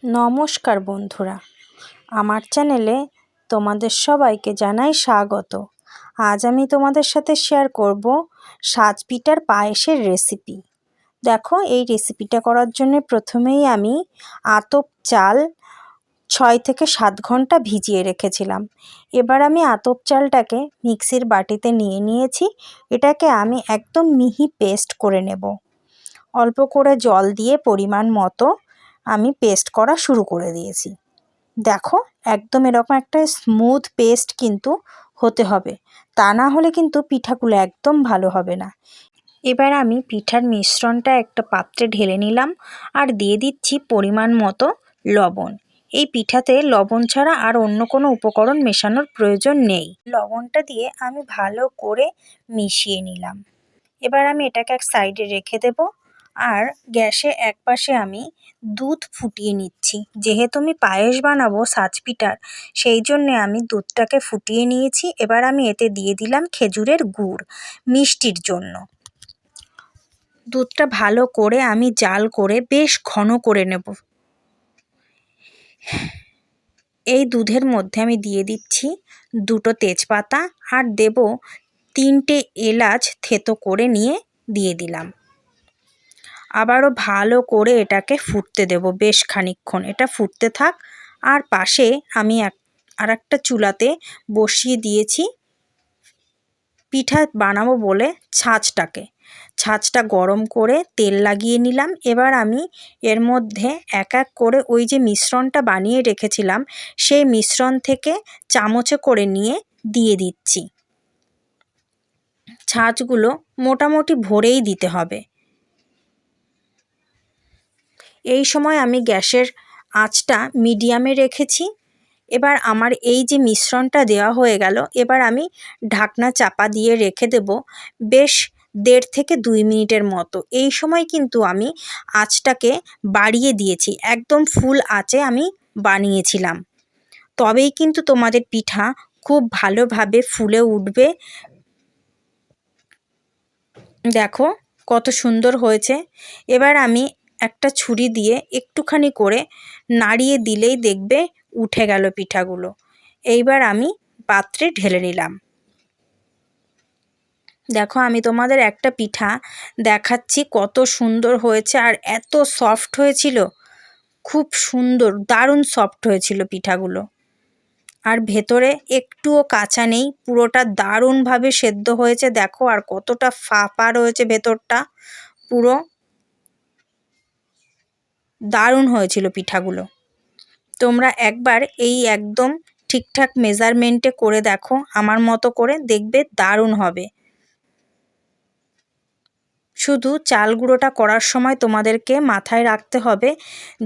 নমস্কার বন্ধুরা, আমার চ্যানেলে তোমাদের সবাইকে জানাই স্বাগত। আজ আমি তোমাদের সাথে শেয়ার করব সাজপিঠার পায়েসের রেসিপি। দেখো, এই রেসিপিটা করার জন্য প্রথমেই আমি আতপ চাল 6 থেকে 7 ঘন্টা ভিজিয়ে রেখেছিলাম। এবার আমি আতপ চালটাকে মিক্সির বাটিতে নিয়ে নিয়েছি। এটাকে আমি একদম মিহি পেস্ট করে নেব। অল্প করে জল দিয়ে পরিমাণ মতো আমি পেস্ট করা শুরু করে দিয়েছি। দেখো, একদম এরকম একটা স্মুথ পেস্ট কিন্তু হতে হবে, তা না হলে কিন্তু পিঠাগুলো একদম ভালো হবে না। এবার আমি পিঠার মিশ্রণটা একটা পাত্রে ঢেলে নিলাম আর দিয়ে দিচ্ছি পরিমাণ মতো লবণ। এই পিঠাতে লবণ ছাড়া আর অন্য কোনো উপকরণ মেশানোর প্রয়োজন নেই। লবণটা দিয়ে আমি ভালো করে মিশিয়ে নিলাম। এবার আমি এটাকে এক সাইডে রেখে দেব। আর গ্যাসে একপাশে আমি দুধ ফুটিয়ে নিচ্ছি। যেহেতু আমি পায়েস বানাবো সাজপিঠার, সেই জন্যে আমি দুধটাকে ফুটিয়ে নিয়েছি। এবার আমি এতে দিয়ে দিলাম খেজুরের গুড় মিষ্টির জন্য। দুধটা ভালো করে আমি জাল করে বেশ ঘন করে নেব। এই দুধের মধ্যে আমি দিয়ে দিচ্ছি 2টো তেজপাতা আর দেব 3টে এলাচ থেতো করে নিয়ে দিয়ে দিলাম। আবারও ভালো করে এটাকে ফুটতে দেব বেশ খানিকক্ষণ। এটা ফুটতে থাক। আর পাশে আমি আরেকটা চুলাতে বসিয়ে দিয়েছি পিঠা বানাবো বলে ছাঁচটা গরম করে তেল লাগিয়ে নিলাম। এবার আমি এর মধ্যে এক এক করে ওই যে মিশ্রণটা বানিয়ে রেখেছিলাম সেই মিশ্রণ থেকে চামচে করে নিয়ে দিয়ে দিচ্ছি। ছাঁচগুলো মোটামুটি ভরেই দিতে হবে। এই সময় আমি গ্যাসের আঁচটা মিডিয়ামে রেখেছি। এবার আমার এই যে মিশ্রণটা দেওয়া হয়ে গেল, এবার আমি ঢাকনা চাপা দিয়ে রেখে দেব বেশ 1.5 থেকে 2 মিনিটের মতো। এই সময় কিন্তু আমি আঁচটাকে বাড়িয়ে দিয়েছি, একদম ফুল আঁচে আমি বানিয়েছিলাম। তবেই কিন্তু তোমাদের পিঠা খুব ভালোভাবে ফুলে উঠবে। দেখো কত সুন্দর হয়েছে। এবার আমি একটা ছুরি দিয়ে একটুখানি করে নাড়িয়ে দিলেই দেখবে উঠে গেল পিঠাগুলো। এইবার আমি পাত্রে ঢেলে নিলাম। দেখো, আমি তোমাদের একটা পিঠা দেখাচ্ছি কত সুন্দর হয়েছে আর এত সফট হয়েছিল, খুব সুন্দর দারুণ সফট হয়েছিল পিঠাগুলো। আর ভেতরে একটুও কাঁচা নেই, পুরোটা দারুণভাবে সেদ্ধ হয়েছে। দেখো আর কতটা ফাঁপা রয়েছে ভেতরটা, পুরো দারুণ হয়েছিল পিঠাগুলো। তোমরা একবার এই একদম ঠিকঠাক মেজারমেন্টে করে দেখো, আমার মতো করে দেখবে দারুণ হবে। শুধু চাল গুঁড়োটা করার সময় তোমাদেরকে মাথায় রাখতে হবে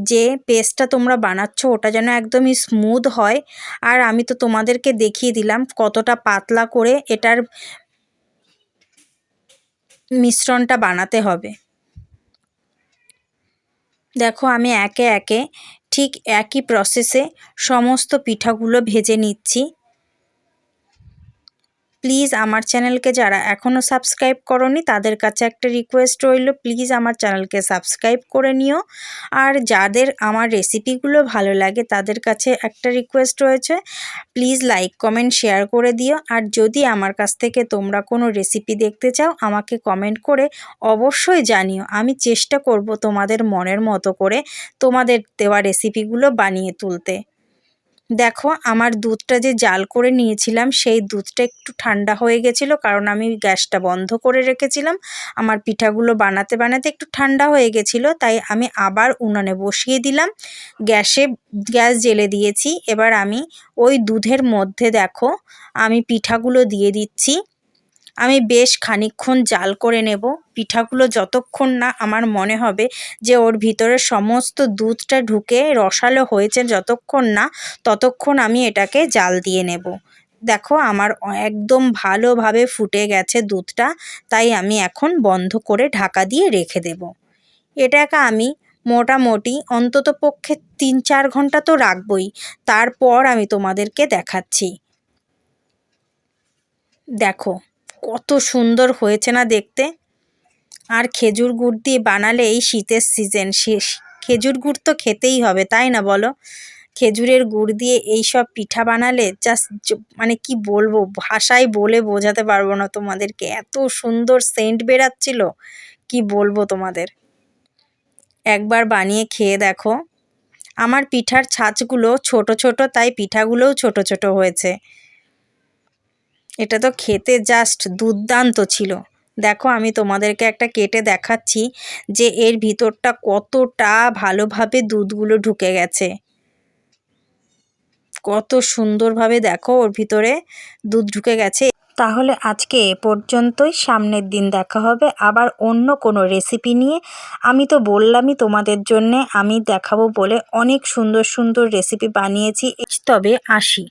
যে পেস্টটা তোমরা বানাচ্ছ ওটা যেন একদমই স্মুথ হয়। আর আমি তো তোমাদেরকে দেখিয়ে দিলাম কতটা পাতলা করে এটার মিশ্রণটা বানাতে হবে। দেখো, আমি একে একে ঠিক একই প্রসেসে সমস্ত পিঠাগুলো ভেজে নিচ্ছি। প্লিজ আমার চ্যানেলকে যারা এখনও সাবস্ক্রাইব করোনি তাদের কাছে একটা রিকোয়েস্ট রইল, প্লিজ আমার চ্যানেলকে সাবস্ক্রাইব করে নিও। আর যাদের আমার রেসিপিগুলো ভালো লাগে তাদের কাছে একটা রিকোয়েস্ট রয়েছে, প্লিজ লাইক কমেন্ট শেয়ার করে দিও। আর যদি আমার কাছ থেকে তোমরা কোনো রেসিপি দেখতে চাও আমাকে কমেন্ট করে অবশ্যই জানিও। আমি চেষ্টা করব তোমাদের মনের মতো করে তোমাদের দেওয়া রেসিপিগুলো বানিয়ে তুলতে। দেখো, আমার দুধটা যে জাল করে নিয়েছিলাম সেই দুধটা একটু ঠান্ডা হয়ে গেছিলো, কারণ আমি গ্যাসটা বন্ধ করে রেখেছিলাম। আমার পিঠাগুলো বানাতে বানাতে একটু ঠান্ডা হয়ে গেছিলো, তাই আমি আবার উনানে বসিয়ে দিলাম। গ্যাস জ্বেলে দিয়েছি। এবার আমি ওই দুধের মধ্যে দেখো আমি পিঠাগুলো দিয়ে দিচ্ছি। আমি বেশ খানিকক্ষণ জাল করে নেব। পিঠাগুলো যতক্ষণ না আমার মনে হবে যে ওর ভিতরে সমস্ত দুধটা ঢুকে রসালো হয়েছে, যতক্ষণ না ততক্ষণ আমি এটাকে জাল দিয়ে নেব। দেখো, আমার একদম ভালোভাবে ফুটে গেছে দুধটা, তাই আমি এখন বন্ধ করে ঢাকা দিয়ে রেখে দেব। এটাকে আমি মোটামুটি অন্ততপক্ষে 3-4 ঘন্টা তো রাখবই। তারপর আমি তোমাদেরকে দেখাচ্ছি। দেখো কত সুন্দর হয়েছে না দেখতে। আর খেজুর গুড় দিয়ে বানালে এই শীতের খেজুর গুড় তো খেতেই হবে, তাই না বলো? খেজুরের গুড় দিয়ে এই সব পিঠা বানালে জাস্ট মানে কি বলবো, ভাষায় বলে বোঝাতে পারবো না তোমাদেরকে, এত সুন্দর সেন্ট বেরাচ্ছিল কি বলবো তোমাদের। একবার বানিয়ে খেয়ে দেখো। আমার পিঠার ছাঁচগুলো ছোট ছোট, তাই পিঠাগুলোও ছোট ছোট হয়েছে। এটা তো খেতে জাস্ট দুর্দান্ত ছিল। দেখো আমি তোমাদেরকে একটা কেটে দেখাচ্ছি যে এর ভিতরটা কতটা ভালোভাবে দুধগুলো ঢুকে গেছে। কত সুন্দরভাবে দেখো ওর ভিতরে দুধ ঢুকে গেছে। তাহলে আজকে এ পর্যন্তই, সামনের দিন দেখা হবে আবার অন্য কোনো রেসিপি নিয়ে। আমি তো বললামই তোমাদের জন্যে আমি দেখাবো বলে অনেক সুন্দর সুন্দর রেসিপি বানিয়েছি। তবে আসি।